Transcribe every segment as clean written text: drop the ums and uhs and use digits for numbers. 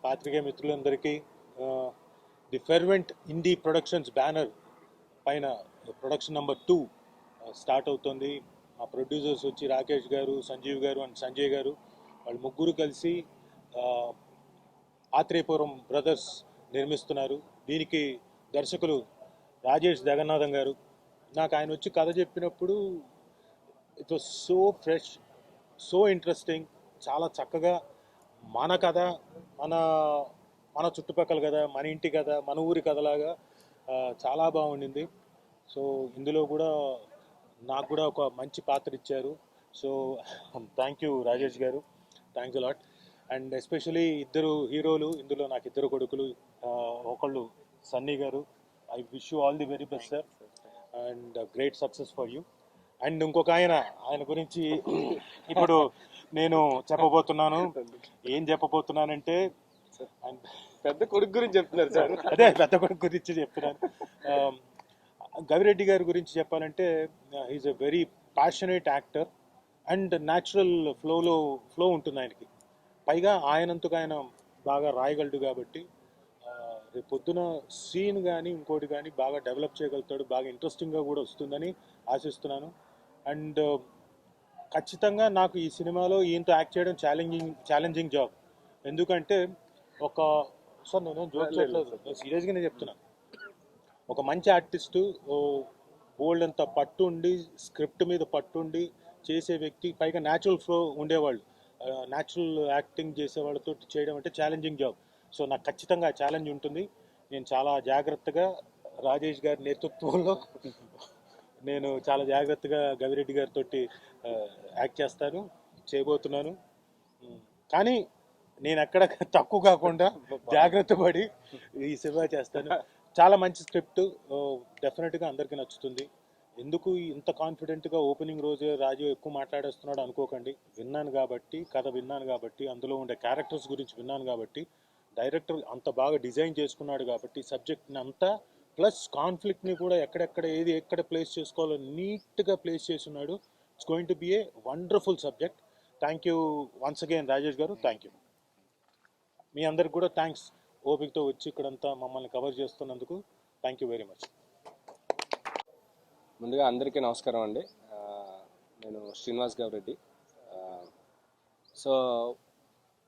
పాత్రికేయ మిత్రులందరికీ the fervent INDI productions banner పైన ప్రొడక్షన్ నెంబర్ 2 స్టార్ట్ అవుతుంది. మా ప్రొడ్యూసర్స్ వచ్చి రాకేష్ గారు, సంజీవ్ గారు అండ్ సంజయ్ గారు. వాళ్ళు ముగ్గురు కలిసి ఆత్రేయపురం బ్రదర్స్ నిర్మిస్తున్నారు. దీనికి దర్శకులు రాజేష్ జగన్నాథం గారు. నాకు ఆయన వచ్చి కథ చెప్పినప్పుడు it was so fresh, so interesting. చాలా చక్కగా మన కథ, మన మన చుట్టుపక్కల కథ, మన ఇంటి కథ, మన ఊరి కథలాగా చాలా బాగుండింది. సో ఇందులో కూడా నాకు కూడా ఒక మంచి పాత్ర ఇచ్చారు. సో థ్యాంక్ యూ రాజేష్ గారు, థ్యాంక్స్ అలాట్. అండ్ ఎస్పెషలీ ఇద్దరు హీరోలు, ఇందులో నాకు ఇద్దరు కొడుకులు. ఒకళ్ళు సన్నీ గారు, I wish you all the very best sir and great success for you. And ఇంకొక ఆయన గురించి ఇప్పుడు నేను చెప్పబోతున్నాను. ఏం చెప్పబోతున్నానంటే, పెద్ద కొడుకు గురించి చెప్తున్నారు సార్. అదే పెద్ద కొడుకు గురించి చెప్తున్నాను. గవిరెడ్డి గారి గురించి చెప్పాలంటే, he is a very passionate actor and natural flow ఉంటుంది ఆయనకి. పైగా ఆయనంతకు ఆయన బాగా రాయగలడు కాబట్టి రేపు పొద్దున సీన్ కానీ ఇంకోటి కానీ బాగా డెవలప్ చేయగలుగుతాడు. బాగా ఇంట్రెస్టింగ్గా కూడా వస్తుందని ఆశిస్తున్నాను. అండ్ ఖచ్చితంగా నాకు ఈ సినిమాలో ఈయనతో యాక్ట్ చేయడం ఛాలెంజింగ్ జాబ్. ఎందుకంటే సార్ నేను జోక్ చేయట్లేదు, సీరియస్గానే చెప్తున్నాను. ఒక మంచి ఆర్టిస్టు బోల్డ్ అంత పట్టుండి, స్క్రిప్ట్ మీద పట్టుండి చేసే వ్యక్తి, పైగా న్యాచురల్ ఫ్లో ఉండేవాళ్ళు, న్యాచురల్ యాక్టింగ్ చేసే వాళ్ళతో చేయడం అంటే ఛాలెంజింగ్ జాబ్. సో నాకు ఖచ్చితంగా ఛాలెంజ్ ఉంటుంది. నేను చాలా జాగ్రత్తగా రాజేష్ గారి నేతృత్వంలో నేను చాలా జాగ్రత్తగా గవిరెడ్డి గారితో యాక్ట్ చేయబోతున్నాను. కానీ నేను ఎక్కడ తక్కువ కాకుండా జాగ్రత్త పడి ఈ సినిమా చేస్తాను. చాలా మంచి స్క్రిప్ట్, డెఫినెట్గా అందరికీ నచ్చుతుంది. ఎందుకు ఇంత కాన్ఫిడెంట్గా ఓపెనింగ్ రోజే రాజు ఎక్కువ మాట్లాడేస్తున్నాడు అనుకోకండి. విన్నాను కాబట్టి, కథ విన్నాను కాబట్టి, అందులో ఉండే క్యారెక్టర్స్ గురించి విన్నాను కాబట్టి, డైరెక్టర్ అంత బాగా డిజైన్ చేసుకున్నాడు కాబట్టి సబ్జెక్ట్ని అంతా, ప్లస్ కాన్ఫ్లిక్ట్ని కూడా ఎక్కడ ప్లేస్ చేసుకోవాలో నీట్గా ప్లేస్ చేస్తున్నాడు. It's going to be a wonderful subject. Thank you once again Rajesh గారు, థ్యాంక్ యూ. మీ అందరికి కూడా థ్యాంక్స్, ఓపికతో వచ్చి ఇక్కడంతా మమ్మల్ని కవర్ చేస్తున్నందుకు థ్యాంక్ యూ వెరీ మచ్. ముందుగా అందరికీ నమస్కారం అండి. నేను శ్రీనివాస్ గవిరెడ్డి. సో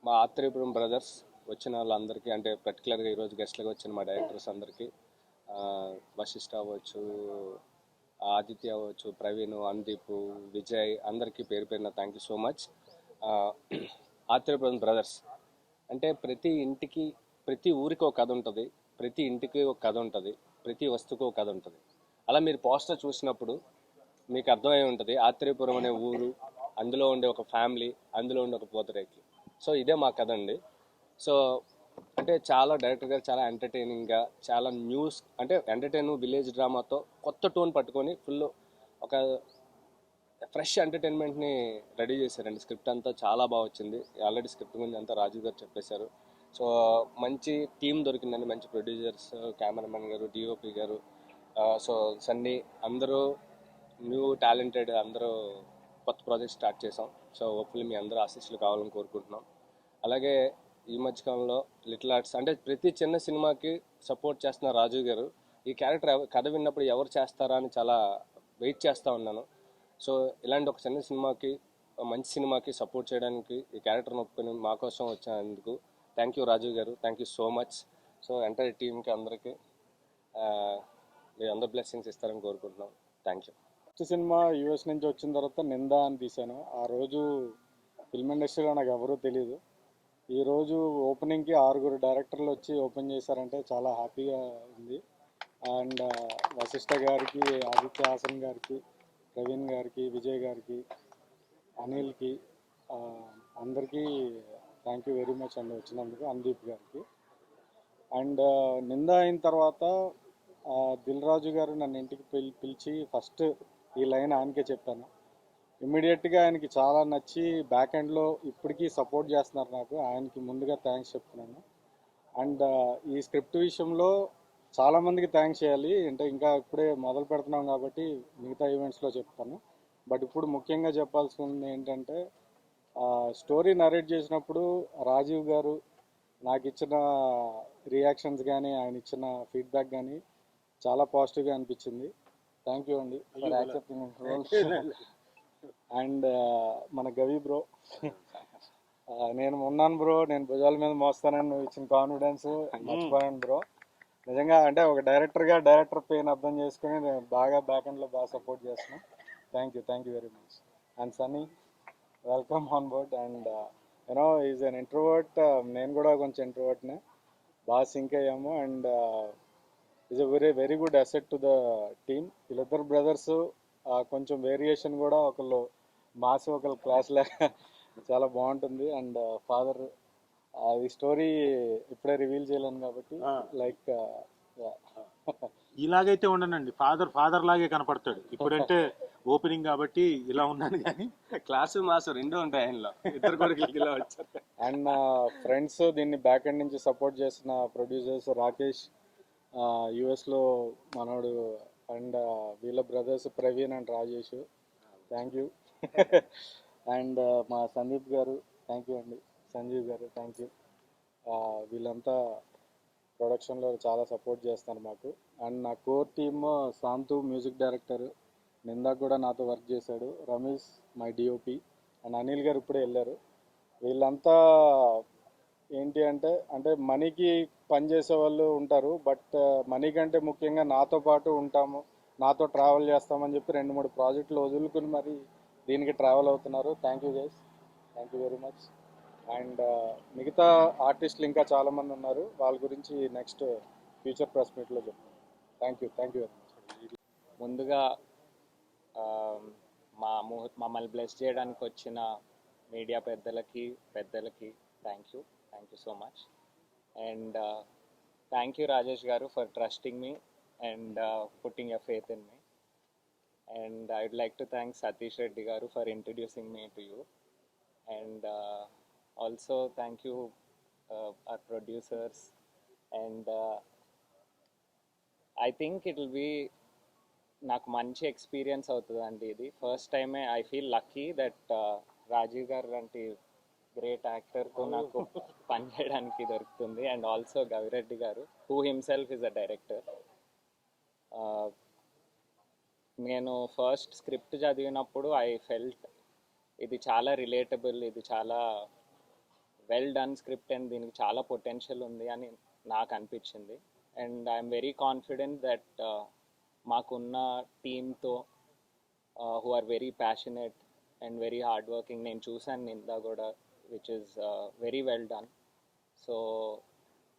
మా ఆత్రేయపురం బ్రదర్స్ వచ్చిన వాళ్ళందరికీ, అంటే పర్టికులర్గా ఈరోజు గెస్ట్లుగా వచ్చిన మా డైరెక్టర్స్ అందరికీ, వశిష్ఠ అవ్వచ్చు, ఆదిత్య అవ్వచ్చు, ప్రవీణ్, అనుదీప్, విజయ్, అందరికీ పేరు పేరున thank you so much. Atreyapuram brothers అంటే ప్రతి ఇంటికి, ప్రతి ఊరికి ఒక కథ ఉంటుంది, ప్రతి ఇంటికి ఒక కథ ఉంటుంది, ప్రతి వస్తువుకి ఒక కథ ఉంటుంది. అలా మీరు పోస్టర్ చూసినప్పుడు మీకు అర్థమై ఉంటుంది ఆత్రేయపురం అనే ఊరు, అందులో ఉండే ఒక ఫ్యామిలీ, అందులో ఉండే ఒక పూతరేకులు. సో ఇదే మా కథ అండి. సో అంటే చాలా డైరెక్టర్ గారు చాలా ఎంటర్టైనింగ్గా, చాలా న్యూస్ అంటే విలేజ్ డ్రామాతో కొత్త టోన్ పట్టుకొని ఫుల్ ఒక ఫ్రెష్ ఎంటర్టైన్మెంట్ని రెడీ చేశారండి. స్క్రిప్ట్ అంతా చాలా బాగా వచ్చింది. ఆల్రెడీ స్క్రిప్ట్ గురించి అంతా రాజు గారు చెప్పేశారు. సో మంచి టీం దొరికిందండి, మంచి ప్రొడ్యూసర్స్, కెమెరామెన్ గారు, డిఓపి గారు, సో సన్నీ, అందరూ న్యూ టాలెంటెడ్, అందరూ కొత్త ప్రాజెక్ట్ స్టార్ట్ చేసాం. సో హోప్ఫుల్లీ మీ అందరూ ఆశీస్సులు కావాలని కోరుకుంటున్నాం. అలాగే ఈ మధ్యకాలంలో లిటిల్ ఆర్ట్స్ అంటే ప్రతి చిన్న సినిమాకి సపోర్ట్ చేస్తున్న రాజు గారు, ఈ క్యారెక్టర్ కథ విన్నప్పుడు ఎవరు చేస్తారా అని చాలా వెయిట్ చేస్తూ ఉన్నాను. సో ఇలాంటి ఒక చిన్న సినిమాకి, మంచి సినిమాకి సపోర్ట్ చేయడానికి ఈ క్యారెక్టర్ని ఒప్పుకొని మా కోసం వచ్చినందుకు థ్యాంక్ యూ రాజు గారు, thank you so much. So entire టీంకి అందరికీ మీరు అందరు బ్లెస్సింగ్స్ ఇస్తారని కోరుకుంటున్నాం. Thank you. First cinema US నుంచి వచ్చిన తర్వాత నిందా అని తీశాను. ఆ రోజు ఫిల్మ్ ఇండస్ట్రీలో నాకు ఎవరూ తెలియదు. ఈరోజు ఓపెనింగ్కి 6 డైరెక్టర్లు వచ్చి ఓపెన్ చేశారంటే చాలా హ్యాపీగా ఉంది. అండ్ వశిష్ఠ గారికి, ఆదిత్య హాసన్ గారికి, ప్రవీణ్ గారికి, విజయ్ గారికి, అనిల్కి, అందరికీ థ్యాంక్ యూ వెరీ మచ్ అండి వచ్చినందుకు. అనుదీప్ గారికి. అండ్ నింద అయిన తర్వాత దిల్ రాజు గారు నన్ను ఇంటికి పిలిచి ఫస్ట్ ఈ లైన్ ఆయనకే చెప్పాను. ఇమ్మీడియట్గా ఆయనకి చాలా నచ్చి బ్యాక్ ఎండ్లో ఇప్పటికీ సపోర్ట్ చేస్తున్నారు నాకు. ఆయనకి ముందుగా థ్యాంక్స్ చెప్తున్నాను. అండ్ ఈ స్క్రిప్ట్ విషయంలో చాలామందికి థ్యాంక్స్ చేయాలి, అంటే ఇంకా ఇప్పుడే మొదలు పెడుతున్నాం కాబట్టి మిగతా ఈవెంట్స్లో చెప్తాను. బట్ ఇప్పుడు ముఖ్యంగా చెప్పాల్సింది ఏంటంటే, స్టోరీ నరేట్ చేసినప్పుడు రాజీవ్ గారు నాకు ఇచ్చిన రియాక్షన్స్ కానీ ఆయన ఇచ్చిన ఫీడ్బ్యాక్ కానీ చాలా పాజిటివ్గా అనిపించింది. థ్యాంక్ యూ అండి ఫర్ యాక్సెప్టింగ్ రోల్. అండ్ మన గవి బ్రో, నేను ఉన్నాను బ్రో, నేను భుజాల మీద మోస్తానని నువ్వు ఇచ్చిన కాన్ఫిడెన్స్ మర్చిపోయాను బ్రో. నిజంగా అంటే ఒక డైరెక్టర్ పెయిన్ అర్థం చేసుకుని నేను బాగా బ్యాక్ ఎండ్లో బాగా సపోర్ట్ చేస్తున్నాను. Thank you very much. And Sunny, welcome on board. And you know is an introvert, నేను కూడా కొంచెం ఇంట్రోవర్ట్నే, బాగా సింక్ అయ్యాము. And is a very good asset to the team. వీళ్ళిద్దరు బ్రదర్స్ కొంచెం వేరియేషన్ కూడా, ఒకళ్ళు మాస్ ఒకళ్ళు క్లాస్ లాగా చాలా బాగుంటుంది. అండ్ ఫాదర్, ఈ స్టోరీ ఇప్పుడే రివీల్ చేయలేను కాబట్టి లైక్ ఇలాగైతే ఉండనండి, ఫాదర్ లాగే కనపడతాడు ఇప్పుడంటే ఓపెనింగ్ కాబట్టి ఇలా ఉన్నాను కానీ క్లాసు మాసు రెండు ఉంటాయి ఆయనలో, ఇద్దరు కొడుకులకి ఇలా వచ్చారు. అండ్ నా ఫ్రెండ్స్, దీన్ని బ్యాక్ ఎండ్ నుంచి సపోర్ట్ చేసిన ప్రొడ్యూసర్స్ రాకేష్, యుఎస్లో మనోడు, అండ్ వీళ్ళ brothers Praveen and Rajesh, thank you. And మా సందీప్ గారు థ్యాంక్ యూ అండి, సంజీవ్ గారు థ్యాంక్ యూ. వీళ్ళంతా ప్రొడక్షన్లో చాలా సపోర్ట్ చేస్తారు మాకు. అండ్ నా core team Shantu music director, నిందా కూడా నాతో వర్క్ చేశాడు, Ramesh my DOP, and Anil గారు ఇప్పుడే వెళ్ళారు. వీళ్ళంతా ఏంటి అంటే మనీకి పనిచేసే వాళ్ళు ఉంటారు, బట్ మనీ కంటే ముఖ్యంగా నాతో పాటు ఉంటాము, నాతో ట్రావెల్ చేస్తామని చెప్పి 2-3 ప్రాజెక్టులు వదులుకుని మరి దీనికి ట్రావెల్ అవుతున్నారు. Thank you guys, thank you very much. And మిగతా ఆర్టిస్టులు ఇంకా చాలామంది ఉన్నారు, వాళ్ళ గురించి నెక్స్ట్ ఫ్యూచర్ ప్రెస్ మీట్లో చెప్తాను. Thank you very much. ముందుగా మమ్మల్ని బ్లెస్ చేయడానికి వచ్చిన మీడియా పెద్దలకి thank you so much. And thank you Rajesh గారు for trusting me and putting your faith in me. And I would like to thank Satish Reddy గారు for introducing me to you. And also thank you our producers. And I think it will be నాకు మంచి experience అవుతుందండి. ఇది first టైమే I feel lucky that Rajeev గారు లాంటి great యాక్టర్తో నాకు పనిచేయడానికి దొరుకుతుంది. అండ్ ఆల్సో గవిరెడ్డి గారు who himself is a director. నేను ఫస్ట్ స్క్రిప్ట్ చదివినప్పుడు ఐ ఫెల్ట్ ఇది చాలా రిలేటబుల్, ఇది చాలా వెల్ డన్ స్క్రిప్ట్ అండ్ దీనికి చాలా పొటెన్షియల్ ఉంది అని నాకు అనిపించింది. And I'm very confident that మాకున్న టీమ్తో who are very passionate and very hard working, నేను చూశాను నిందా కూడా, which is very well done. So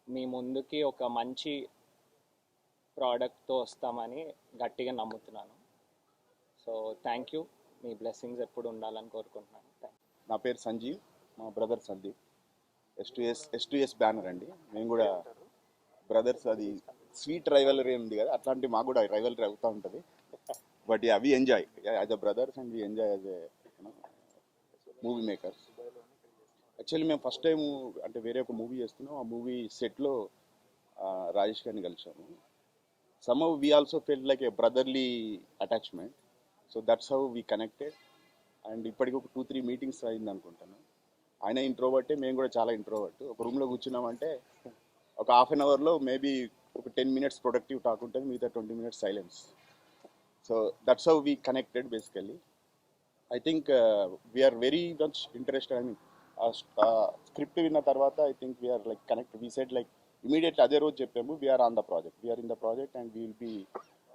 మీ ముందుకి ఒక మంచి ప్రోడక్ట్తో వస్తామని గట్టిగా నమ్ముతున్నాను. సో థ్యాంక్ యూ, మీ బ్లెస్సింగ్స్ ఎప్పుడు ఉండాలని కోరుకుంటున్నాను. నా పేరు సంజీవ్, మా బ్రదర్ సందీప్. ఎస్2ఎస్ బ్యానర్ అండి, మేము కూడా బ్రదర్స్. అది స్వీట్ రైవలరీ ఉంది కదా, అట్లాంటి మాకు కూడా రైవలరీ అవుతూ ఉంటుంది. But we enjoy as a brothers and we enjoy as a movie makers. Actually మేము ఫస్ట్ టైం అంటే వేరే ఒక మూవీ చేస్తున్నాం, ఆ మూవీ సెట్లో రాజేష్ గారిని కలిసాము. Somehow we also felt like A brotherly attachment. So that's how we connected. And ఇప్పటికి ఒక 2-3 మీటింగ్స్ అయింది అనుకుంటాను. ఆయన ఇంట్రోవర్టే, మేము కూడా చాలా ఇంట్రోవర్ట్. ఒక రూమ్లో కూర్చున్నామంటే ఒక హాఫ్ అన్ అవర్లో మేబీ ఒక 10 minutes ప్రొడక్టివ్ టాక్ ఉంటుంది, మిగతా 20 minutes silence. So that's how we connected basically. I think we are very much interested. I mean script విన్న తర్వాత I think we are like connect. We said like immediately అదే రోజు చెప్పాము, we are on the project, we are in the project and we will be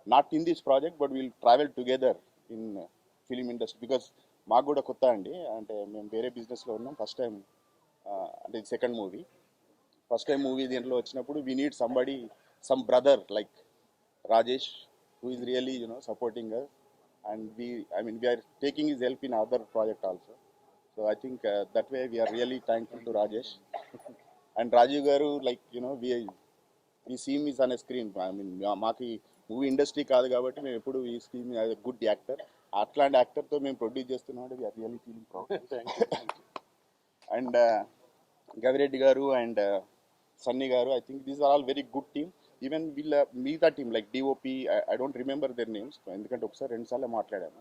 not in this project but we'll travel together in film industry. Because మాకు కూడా కొత్త అండి, అంటే మేము వేరే బిజినెస్లో ఉన్నాం. ఫస్ట్ టైం అంటే ఇది second movie. First time movie దీంట్లో వచ్చినప్పుడు we need somebody, some brother like Rajesh who is really supporting us, and we are taking his help in other project also. So I think that way we are really thankful to Rajesh. And Rajiv garu, like we see him is on a screen. I mean maaki movie industry kaadu kabatti మేము ఎప్పుడు we see him as a good actor. అట్లాంటి యాక్టర్తో మేము produce చేస్తున్నాం. we are really feeling proud. And Gavireddy గారు and Sunny గారు, I think these are all very good team. Even వీళ్ళ మిగతా team like DOP, I don't remember there names ఎందుకంటే ఒకసారి 2 సార్లు మాట్లాడాను.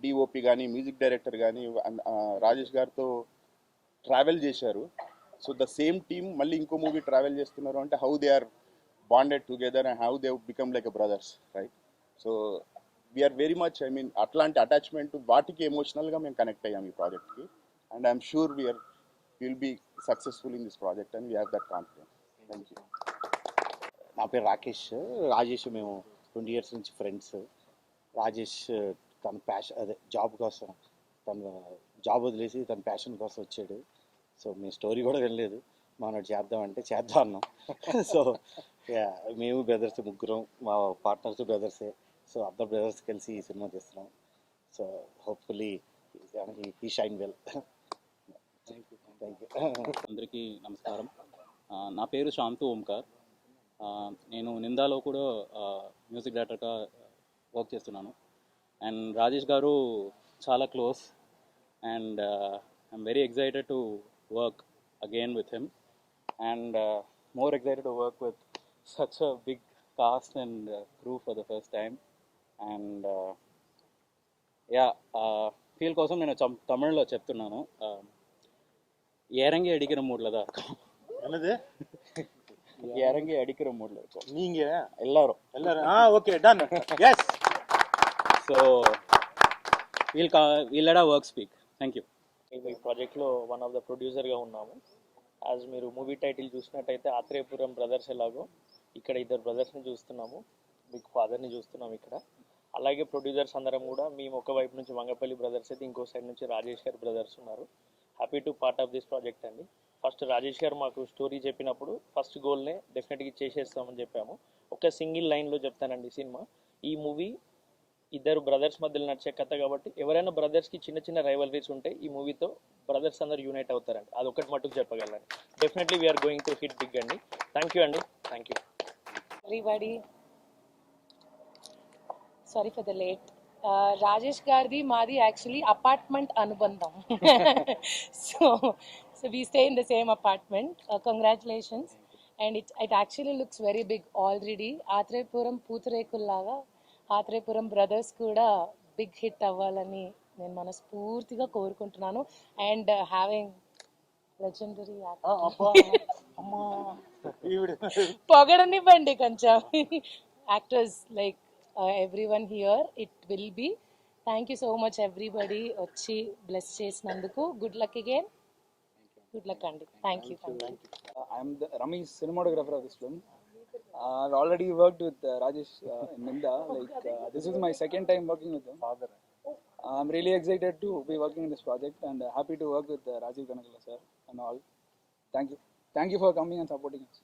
డిఓపి కానీ మ్యూజిక్ డైరెక్టర్ కానీ రాజేష్ గారితో ట్రావెల్ చేశారు. సో ద సేమ్ టీమ్ మళ్ళీ ఇంకో మూవీ ట్రావెల్ చేస్తున్నారు అంటే how they are bonded together and how they become like a brothers, right? So we are very much, I mean అట్లాంటి అటాచ్మెంట్ వాటికి ఎమోషనల్గా మేము కనెక్ట్ అయ్యాం ఈ ప్రాజెక్ట్కి. And I'm sure will be successful in this project and we have that confidence. Thank you. నా పేరు రాజేష్. మేము 20 years నుంచి ఫ్రెండ్స్. రాజేష్ తన అదే జాబ్ కోసం, తన జాబ్ వదిలేసి తన ప్యాషన్ కోసం వచ్చాడు. సో మేము స్టోరీ కూడా వినలేదు, మనం చేద్దామంటే చేద్దాం అన్నాం. సో మేము బ్రదర్స్ ముగ్గురం, మా పార్ట్నర్స్ బ్రదర్సే. సో అందరు బ్రదర్స్ కలిసి ఈ సినిమా తీస్తున్నాం. So hopefully he shine well. Thank you. అందరికీ నమస్కారం. నా పేరు శాంతు ఓంకార్. నేను నిందాలో కూడా మ్యూజిక్ డైరెక్టర్గా వర్క్ చేస్తున్నాను. అండ్ రాజేష్ గారు చాలా close and I'm very excited to work again with him and more excited to work with such a big cast and crew for the first time. And yeah, feel కోసం నేను తమిళ్లో చెప్తున్నాను. இறங்கி அடிக்கிற மூடில் தான் இருக்கும். என்னது? இறங்கி அடிக்கிற மூடில் இருக்கும் நீங்க எல்லாரும். Okay done. Yes. So we'll let our work speak. Thank you. ఈ ప్రాజెక్ట్లో వన్ ఆఫ్ ద ప్రొడ్యూసర్గా ఉన్నాము. యాజ్ మీరు మూవీ టైటిల్ చూసినట్టయితే ఆత్రేయపురం బ్రదర్స్ ఎలాగో ఇక్కడ ఇద్దరు బ్రదర్స్ని చూస్తున్నాము, బిగ్ ఫాదర్ని చూస్తున్నాము ఇక్కడ. అలాగే ప్రొడ్యూసర్స్ అందరం కూడా మేము ఒక వైపు నుంచి వంగపల్లి బ్రదర్స్ అయితే ఇంకో సైడ్ నుంచి రాజేష్ గారు బ్రదర్స్ ఉన్నారు. Happy to part of this project అండి. ఫస్ట్ రాజేష్ గారు మాకు స్టోరీ చెప్పినప్పుడు ఫస్ట్ గోల్నే డెఫినెట్గా చేసేస్తామని చెప్పాము. ఒక సింగిల్ లైన్లో చెప్తానండి, సినిమా ఈ మూవీ ఇద్దరు బ్రదర్స్ మధ్యలో నడిచే కథ కాబట్టి ఎవరైనా బ్రదర్స్కి చిన్న చిన్న రైవలరీస్ ఉంటే ఈ మూవీతో బ్రదర్స్ అందరూ యూనైట్ అవుతారండి. అదొకటి మటుకు చెప్పగలను. Definitely we are going to hit big అండి. థ్యాంక్ యూ అండి. Thank you. Everybody, sorry for the late. Rajesh Gardi Madi actually apartment anubandham. So we stay in the same apartment. Congratulations. And it actually looks very big already. Athrepuram Poothrekulaga Athrepuram brothers kuda big hit avvalani నేను మనస్ఫూర్తిగా కోరుకుంటున్నాను. And having legendary పొగడనివ్వండి కొంచెం actors like everyone here. It will be. Thank you so much everybody వచ్చి bless చేసినందుకు. Good luck again. Good luck అండి. Thank you. I am the Ramesh, cinematographer of this film. I've already worked with Rajesh in Ninda. This is my second time working with him. I'm really excited to be working in this project and happy to work with Rajiv Kanakala sir and all. Thank you. Thank you for coming and supporting us.